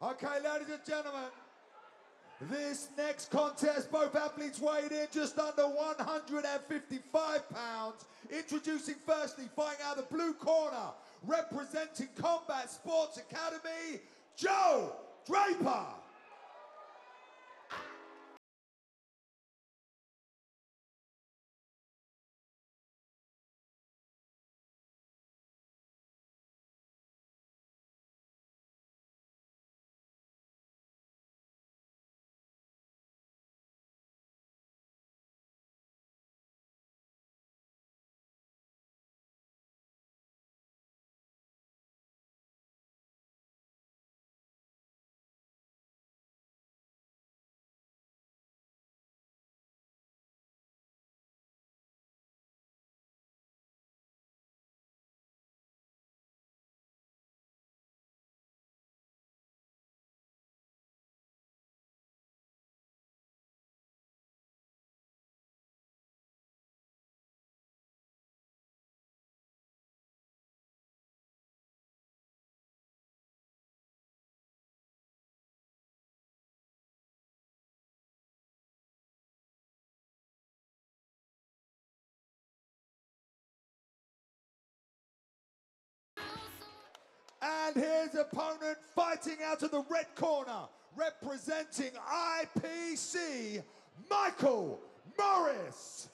Okay, ladies and gentlemen, this next contest, both athletes weighed in just under 155 pounds. Introducing firstly, fighting out of the blue corner, representing Combat Sports Academy, Joe Draper. And his opponent fighting out of the red corner, representing IPC, Michael Morris.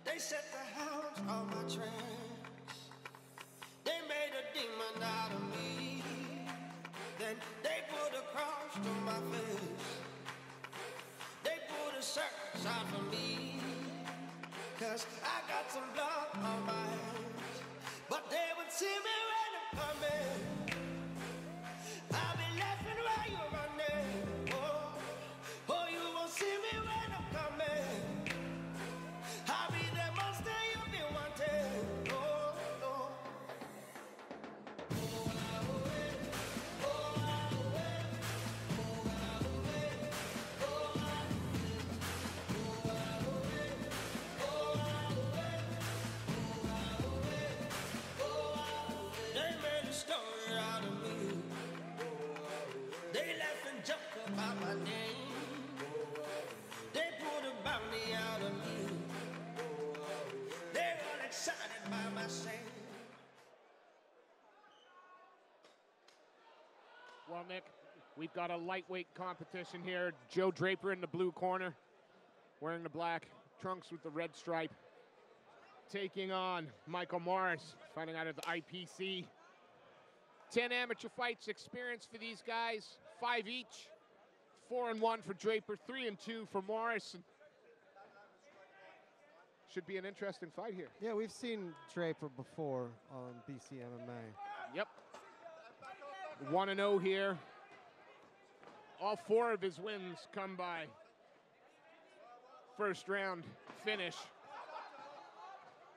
They set the hounds on my tracks. They made a demon out of me. Then they put a cross to my face. They put a circus out for me. 'Cause I got some blood on my hands. But they would see me when I'm coming. I'll be laughing while you're running. Oh, you won't see me when I'm coming. I'll be the monster you've been wanting. Oh. They made a story out of me. They laugh and joke about my name. They put a bounty out of me. They're all excited by my shame. Well, Nick, we've got a lightweight competition here. Joe Draper in the blue corner, wearing the black trunks with the red stripe, taking on Michael Morris, fighting out of the IPC. 10 amateur fights experience for these guys, 5 each. 4-1 for Draper, 3-2 for Morris. Should be an interesting fight here. Yeah, we've seen Draper before on BC MMA. Yep. 1-0 here. All 4 of his wins come by first round finish.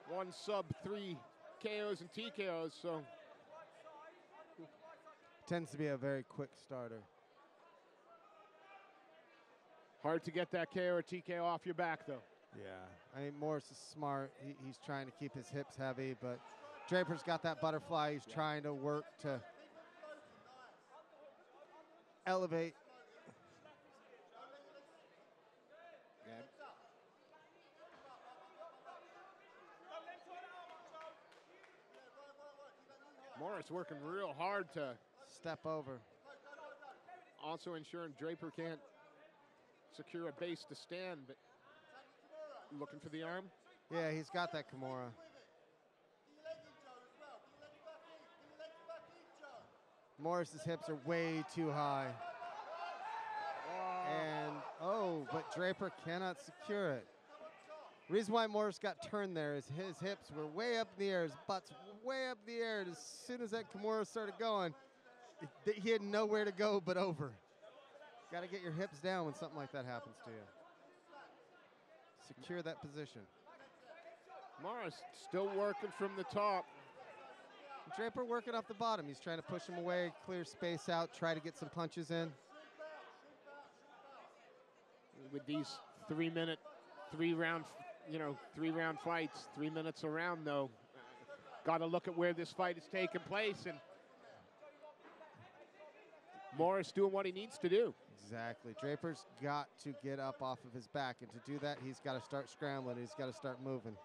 1 sub, 3 KOs and TKOs, so. Tends to be a very quick starter. Hard to get that KO or TKO off your back, though. Yeah, I mean, Morris is smart. He's trying to keep his hips heavy, but Draper's got that butterfly. He's trying to work to elevate. Morris working real hard to step over. Also ensuring Draper can't secure a base to stand, but looking for the arm. Yeah, he's got that Kimura. Morris's hips are way too high. And, but Draper cannot secure it. Reason why Morris got turned there is his hips were way up in the air, his butt's way up in the air, and as soon as that Kimura started going, he had nowhere to go but over. Got to get your hips down when something like that happens to you. secure that position. Morris still working from the top. Draper working off the bottom. He's trying to push him away, clear space out, try to get some punches in. With these 3-minute, three-round fights, 3 minutes around though. Got to look at where this fight is taking place, and Morris doing what he needs to do. Exactly. Draper's got to get up off of his back, and to do that, he's got to start scrambling. He's got to start moving.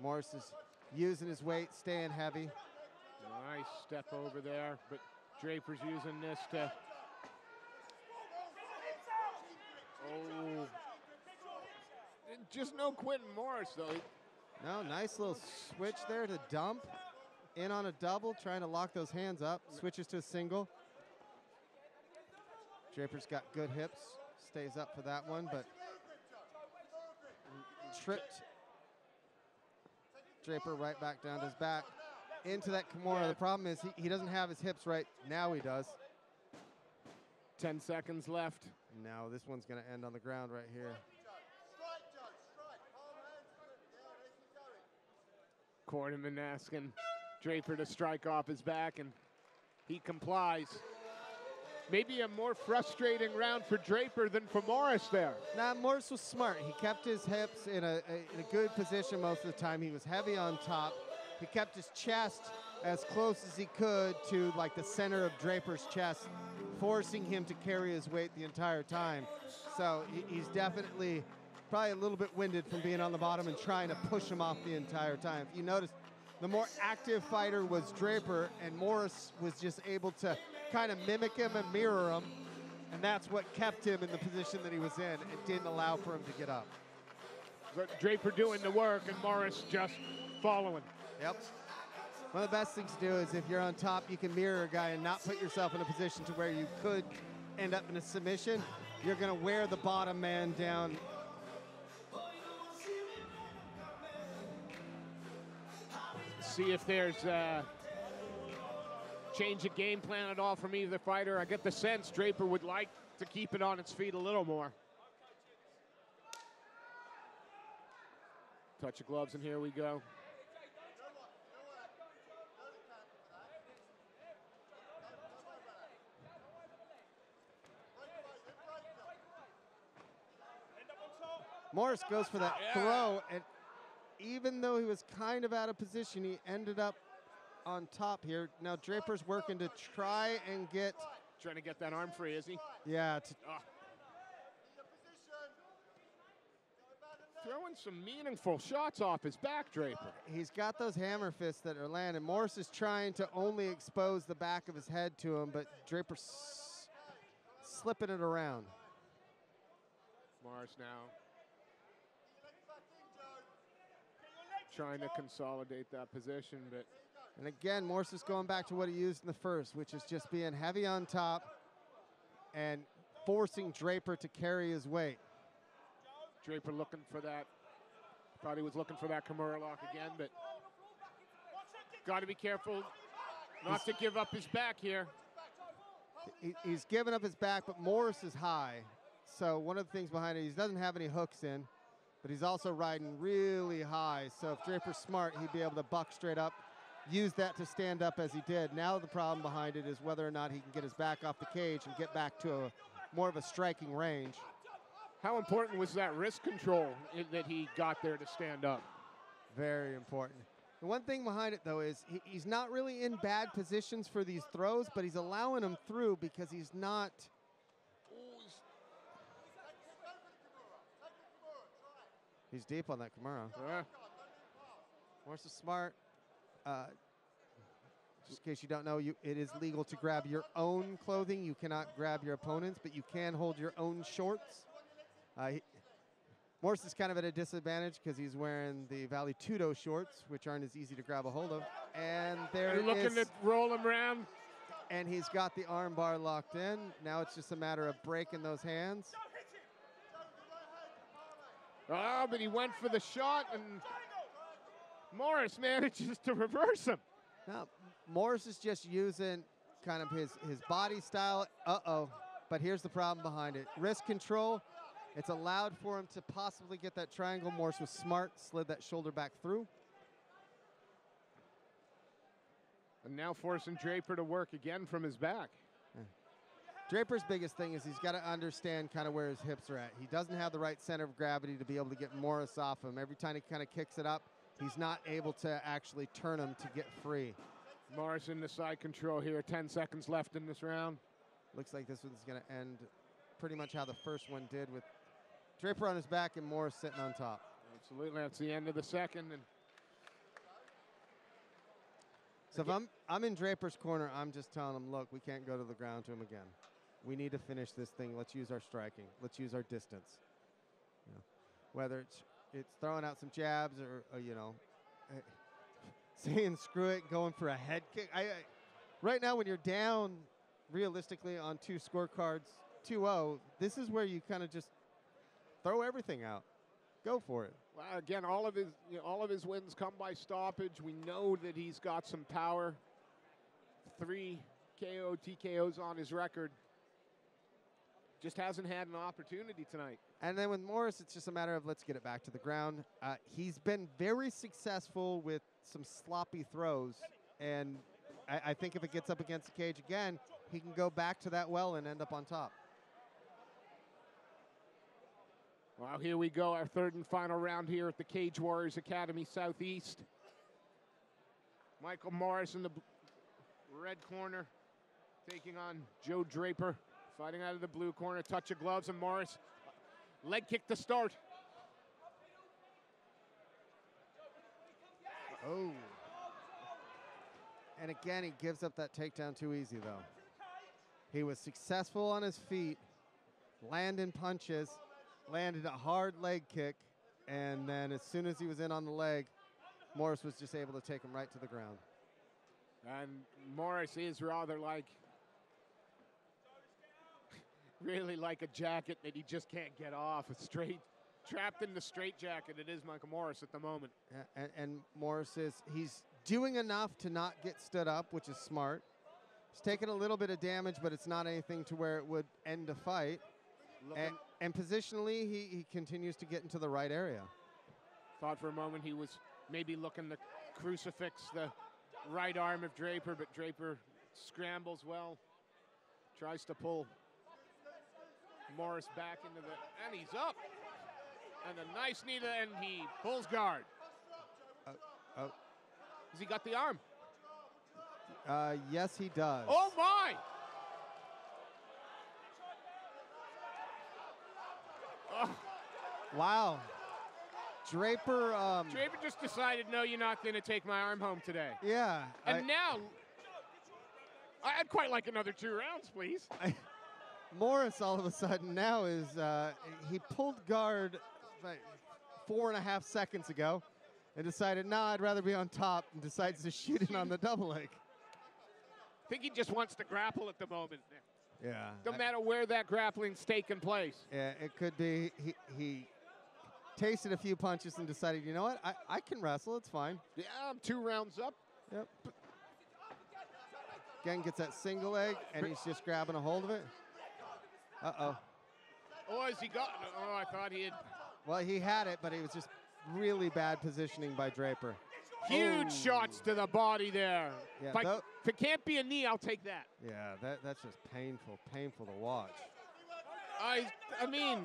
Morris is using his weight, staying heavy. Nice step over there, but Draper's using this to... Oh. Just no quitting Morris, though. No, nice little switch there to dump. In on a double, trying to lock those hands up. Switches to a single. Draper's got good hips. Stays up for that one, but tripped Draper right back down to his back. Into that Kimura. Yeah. The problem is he doesn't have his hips right. Now he does. 10 seconds left. Now this one's going to end on the ground right here. Quarterman asking Draper to strike off his back, and he complies. Maybe a more frustrating round for Draper than for Morris there. Nah, Morris was smart. He kept his hips in a good position most of the time. He was heavy on top. He kept his chest as close as he could to like the center of Draper's chest, forcing him to carry his weight the entire time. So he's definitely probably a little bit winded from being on the bottom and trying to push him off the entire time. If you notice, the more active fighter was Draper, and Morris was just able to kind of mimic him and mirror him, and that's what kept him in the position that he was in. It didn't allow for him to get up. But Draper doing the work and Morris just following. Yep. One of the best things to do is if you're on top, you can mirror a guy and not put yourself in a position to where you could end up in a submission. You're going to wear the bottom man down. See if there's change of game plan at all from either fighter. I get the sense Draper would like to keep it on its feet a little more. Touch of gloves, and here we go. Morris goes for that throw, and even though he was kind of out of position, he ended up on top here. Now Draper's working to try and get... Trying to get that arm free, is he? Yeah. Throwing some meaningful shots off his back, Draper. He's got those hammer fists that are landing. Morris is trying to only expose the back of his head to him, but Draper's slipping it around. Morris now trying to consolidate that position, but... And again, Morris is going back to what he used in the first, which is just being heavy on top and forcing Draper to carry his weight. Draper looking for that. Thought he was looking for that Kimura lock again, but got to be careful not to give up his back here. He's giving up his back, but Morris is high. So one of the things behind it, he doesn't have any hooks in, but he's also riding really high. So if Draper's smart, he'd be able to buck straight up, use that to stand up as he did. Now the problem behind it is whether or not he can get his back off the cage and get back to more of a striking range. How important was that wrist control that he got there to stand up? Very important. The one thing behind it, though, is he's not really in bad positions for these throws, but he's allowing them through because he's not... He's deep on that Kimura. Yeah. Morris is smart. Just in case you don't know, it is legal to grab your own clothing. You cannot grab your opponent's, but you can hold your own shorts. Morris is kind of at a disadvantage because he's wearing the Valley Tudo shorts, which aren't as easy to grab a hold of. And You're looking to roll him around. And he's got the arm bar locked in. Now it's just a matter of breaking those hands. Oh, but he went for the shot, and Morris manages to reverse him. Now, Morris is just using kind of his body style. Uh-oh. But here's the problem behind it. Wrist control. It's allowed for him to possibly get that triangle. Morris was smart, slid that shoulder back through. And now forcing Draper to work again from his back. Yeah. Draper's biggest thing is he's got to understand kind of where his hips are at. He doesn't have the right center of gravity to be able to get Morris off him. Every time he kind of kicks it up, he's not able to actually turn him to get free. Morris in the side control here. 10 seconds left in this round. Looks like this one's going to end pretty much how the first one did, with Draper on his back and Morris sitting on top. Absolutely. That's the end of the second. And so if I'm in Draper's corner, I'm just telling him, look, we can't go to the ground to him again. We need to finish this thing. Let's use our striking. Let's use our distance. You know, whether it's throwing out some jabs or you know, saying screw it, going for a head kick. Right now, when you're down realistically on 2 scorecards, 2-0, this is where you kind of just throw everything out. Go for it. Well, again, all of his wins come by stoppage. We know that he's got some power. 3 KO, TKOs on his record. Just hasn't had an opportunity tonight. And then with Morris, it's just a matter of let's get it back to the ground. He's been very successful with some sloppy throws, and I think if it gets up against the cage again, he can go back to that well and end up on top. Well, here we go, our third and final round here at the Cage Warriors Academy Southeast. Michael Morris in the red corner, taking on Joe Draper, fighting out of the blue corner. Touch of gloves, and Morris, leg kick to start. Oh. And again, he gives up that takedown too easy, though. He was successful on his feet, landing punches, landed a hard leg kick, and then as soon as he was in on the leg, Morris was just able to take him right to the ground. And Morris is rather like, really like a jacket that he just can't get off. It's straight, trapped in the straight jacket. It is Michael Morris at the moment. And Morris he's doing enough to not get stood up, which is smart. He's taken a little bit of damage, but it's not anything to where it would end a fight. And positionally, he continues to get into the right area. Thought for a moment he was maybe looking to crucifix the right arm of Draper, but Draper scrambles well, tries to pull Morris back into the, and he's up. And a nice knee to, and he pulls guard. Has he got the arm? Yes, he does. Oh, my! Oh. Wow. Draper... Draper just decided, no, you're not going to take my arm home today. Yeah. And now, I'd quite like another 2 rounds, please. Morris, all of a sudden, now is... he pulled guard like 4.5 seconds ago and decided, nah, I'd rather be on top, and decides to shoot it on the double leg. I think he just wants to grapple at the moment. Yeah. No matter where that grappling's taking place. Yeah, it could be he tasted a few punches and decided, you know what, I can wrestle, it's fine. Yeah, I'm 2 rounds up. Yep. Again, gets that single leg, and he's just grabbing a hold of it. Uh-oh. Oh, has he got? Oh, I thought he had. Well, he had it, but it was just really bad positioning by Draper. Huge shots to the body there. Yeah, if it can't be a knee, I'll take that. Yeah, that's just painful to watch. I mean,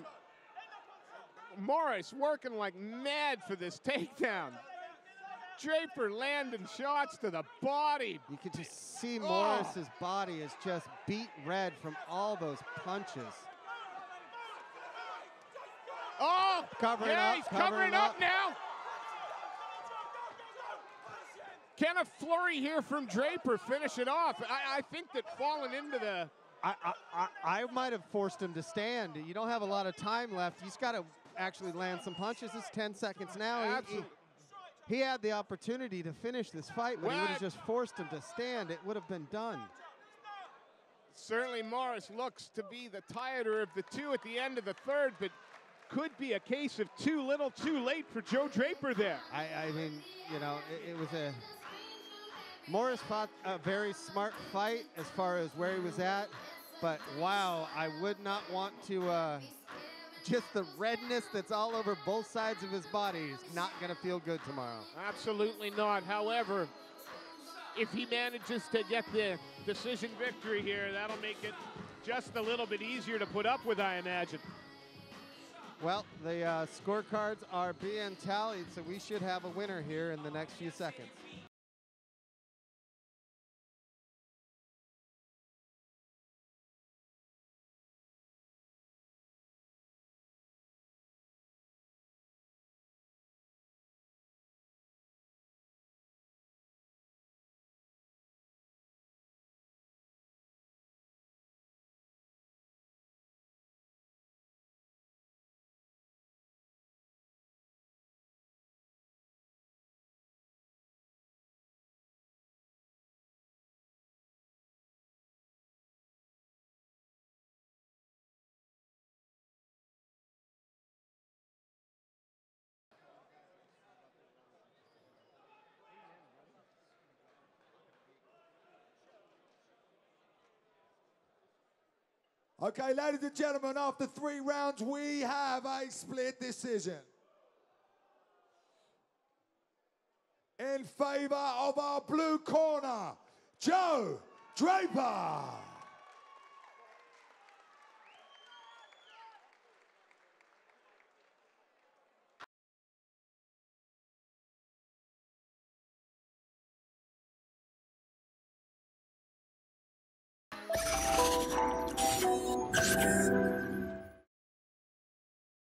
Morris working like mad for this takedown. Draper landing shots to the body. You can just see Morris's body is just beat red from all those punches. Oh, covering yeah, up, he's covering up now. Can a flurry here from Draper finish it off? I think that falling into the... I might have forced him to stand. You don't have a lot of time left. He's got to actually land some punches. It's 10 seconds now. He had the opportunity to finish this fight, but he would have just forced him to stand. It would have been done. Certainly Morris looks to be the tireder of the 2 at the end of the 3rd, but could be a case of too little, too late for Joe Draper there. I mean, you know, it was a... Morris fought a very smart fight as far as where he was at, but wow, I would not want to just the redness that's all over both sides of his body is not going to feel good tomorrow. Absolutely not. However, if he manages to get the decision victory here, that'll make it just a little bit easier to put up with, I imagine. Well, the scorecards are being tallied, so we should have a winner here in the next few seconds. Okay, ladies and gentlemen, after 3 rounds, we have a split decision. In favor of our blue corner, Joe Draper.